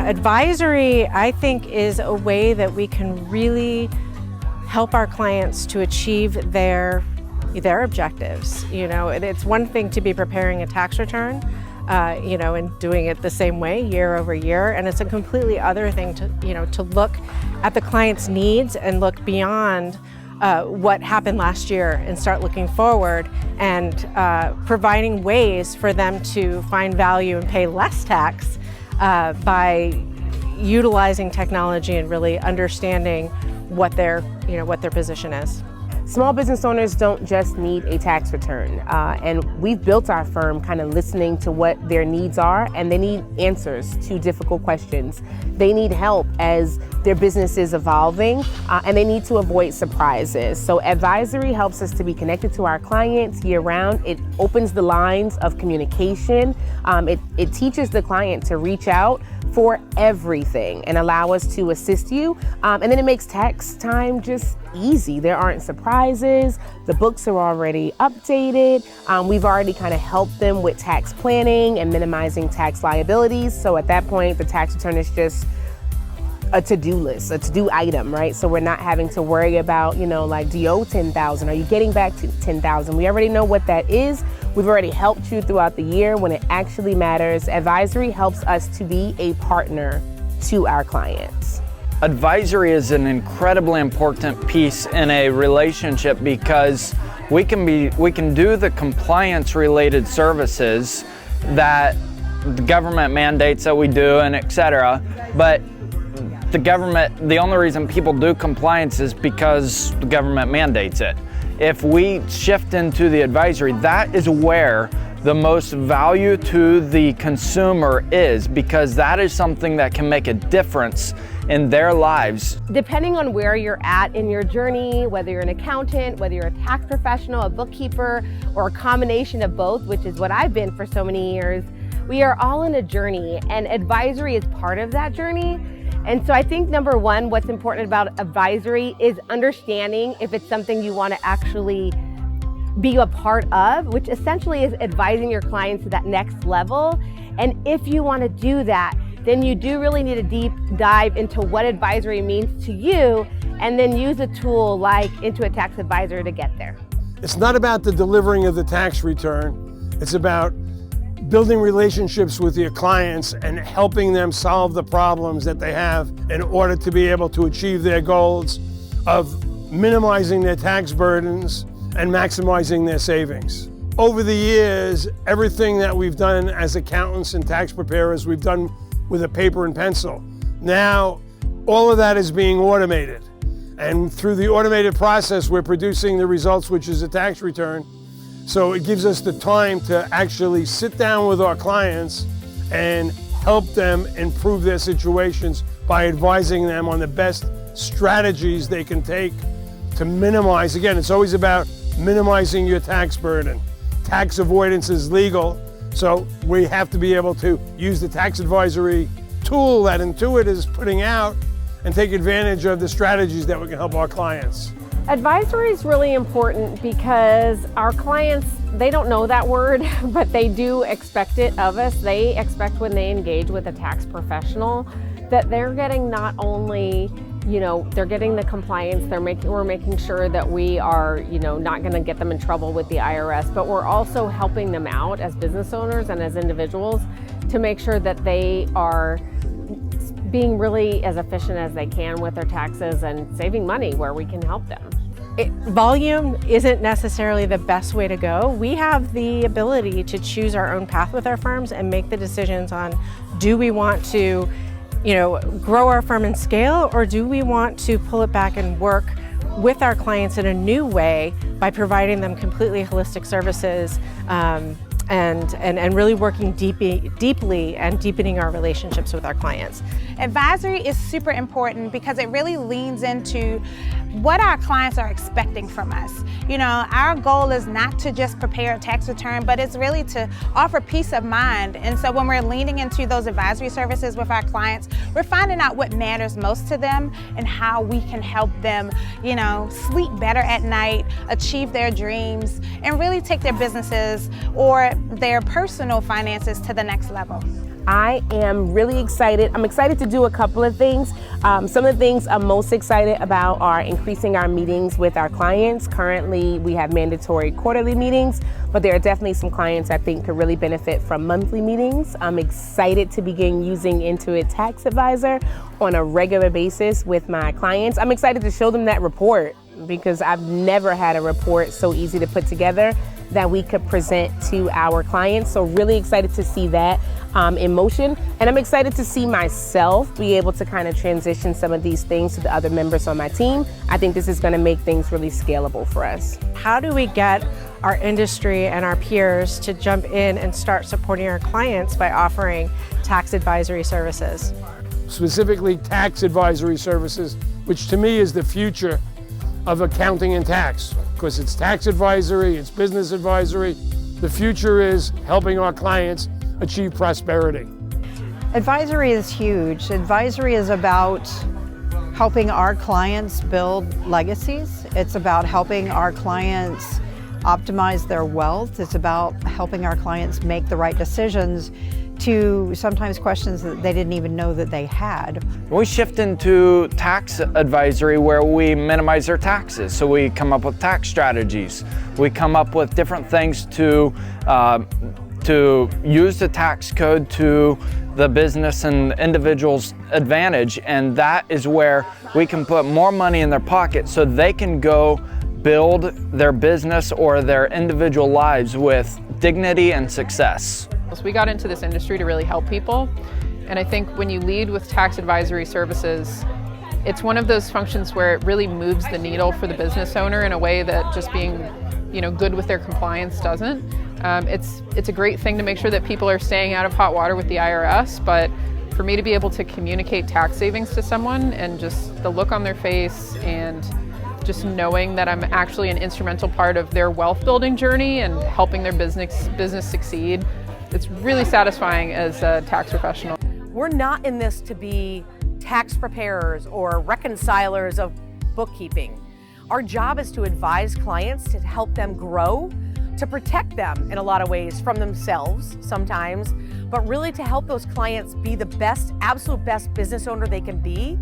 Advisory, I think, is a way that we can really help our clients to achieve their objectives. It's one thing to be preparing a tax return, and doing it the same way year over year, and it's a completely other thing to look at the client's needs and look beyond what happened last year and start looking forward and providing ways for them to find value and pay less tax by utilizing technology and really understanding what their position is. Small business owners don't just need a tax return, and we've built our firm kind of listening to what their needs are, and they need answers to difficult questions. They need help as their business is evolving, and they need to avoid surprises. So advisory helps us to be connected to our clients year round. It opens the lines of communication. It teaches the client to reach out for everything and allow us to assist you. And then it makes tax time just easy. There aren't surprises. The books are already updated. We've already kind of helped them with tax planning and minimizing tax liabilities. So at that point, the tax return is just a to-do list, a to-do item, right? So we're not having to worry about, like, do you owe $10,000? Are you getting back to $10,000? We already know what that is. We've already helped you throughout the year when it actually matters. Advisory helps us to be a partner to our clients. Advisory is an incredibly important piece in a relationship because we can do the compliance-related services that the government mandates that we do and et cetera, but the only reason people do compliance is because the government mandates it. If we shift into the advisory, that is where the most value to the consumer is, because that is something that can make a difference in their lives. Depending on where you're at in your journey, whether you're an accountant, whether you're a tax professional, a bookkeeper, or a combination of both, which is what I've been for so many years, we are all in a journey, and advisory is part of that journey. And so I think number one, what's important about advisory is understanding if it's something you want to actually be a part of, which essentially is advising your clients to that next level. And if you want to do that, then you do really need a deep dive into what advisory means to you, and then use a tool like Intuit Tax Advisor to get there. It's not about the delivering of the tax return. It's about building relationships with your clients and helping them solve the problems that they have in order to be able to achieve their goals of minimizing their tax burdens and maximizing their savings. Over the years, everything that we've done as accountants and tax preparers, we've done with a paper and pencil. Now, all of that is being automated. And through the automated process, we're producing the results, which is a tax return. So it gives us the time to actually sit down with our clients and help them improve their situations by advising them on the best strategies they can take to minimize. Again, it's always about minimizing your tax burden. Tax avoidance is legal, so we have to be able to use the tax advisory tool that Intuit is putting out and take advantage of the strategies that we can help our clients. Advisory is really important because our clients, they don't know that word, but they do expect it of us. They expect when they engage with a tax professional that they're getting not only, they're getting the compliance, we're making sure that we are, not going to get them in trouble with the IRS, but we're also helping them out as business owners and as individuals to make sure that they are being really as efficient as they can with their taxes and saving money where we can help them. Volume isn't necessarily the best way to go. We have the ability to choose our own path with our firms and make the decisions on, do we want to, grow our firm and scale, or do we want to pull it back and work with our clients in a new way by providing them completely holistic services and really working deeply and deepening our relationships with our clients. Advisory is super important because it really leans into what our clients are expecting from us. Our goal is not to just prepare a tax return, but it's really to offer peace of mind. And so when we're leaning into those advisory services with our clients, we're finding out what matters most to them and how we can help them, sleep better at night, achieve their dreams, and really take their businesses or their personal finances to the next level. I am really excited. I'm excited to do a couple of things. Some of the things I'm most excited about are increasing our meetings with our clients. Currently, we have mandatory quarterly meetings, but there are definitely some clients I think could really benefit from monthly meetings. I'm excited to begin using Intuit Tax Advisor on a regular basis with my clients. I'm excited to show them that report because I've never had a report so easy to put together that we could present to our clients. So really excited to see that in motion. And I'm excited to see myself be able to kind of transition some of these things to the other members on my team. I think this is going to make things really scalable for us. How do we get our industry and our peers to jump in and start supporting our clients by offering tax advisory services? Specifically tax advisory services, which to me is the future of accounting and tax, because it's tax advisory, it's business advisory. The future is helping our clients achieve prosperity. Advisory is huge. Advisory is about helping our clients build legacies. It's about helping our clients optimize their wealth. It's about helping our clients make the right decisions to sometimes questions that they didn't even know that they had. We shift into tax advisory where we minimize their taxes. So we come up with tax strategies. We come up with different things to use the tax code to the business and individual's advantage. And that is where we can put more money in their pocket so they can go build their business or their individual lives with dignity and success. So we got into this industry to really help people. And I think when you lead with tax advisory services, it's one of those functions where it really moves the needle for the business owner in a way that just being, good with their compliance doesn't. It's a great thing to make sure that people are staying out of hot water with the IRS, but for me to be able to communicate tax savings to someone and just the look on their face and just knowing that I'm actually an instrumental part of their wealth building journey and helping their business succeed, it's really satisfying as a tax professional. We're not in this to be tax preparers or reconcilers of bookkeeping. Our job is to advise clients to help them grow, to protect them in a lot of ways from themselves sometimes, but really to help those clients be the best, absolute best business owner they can be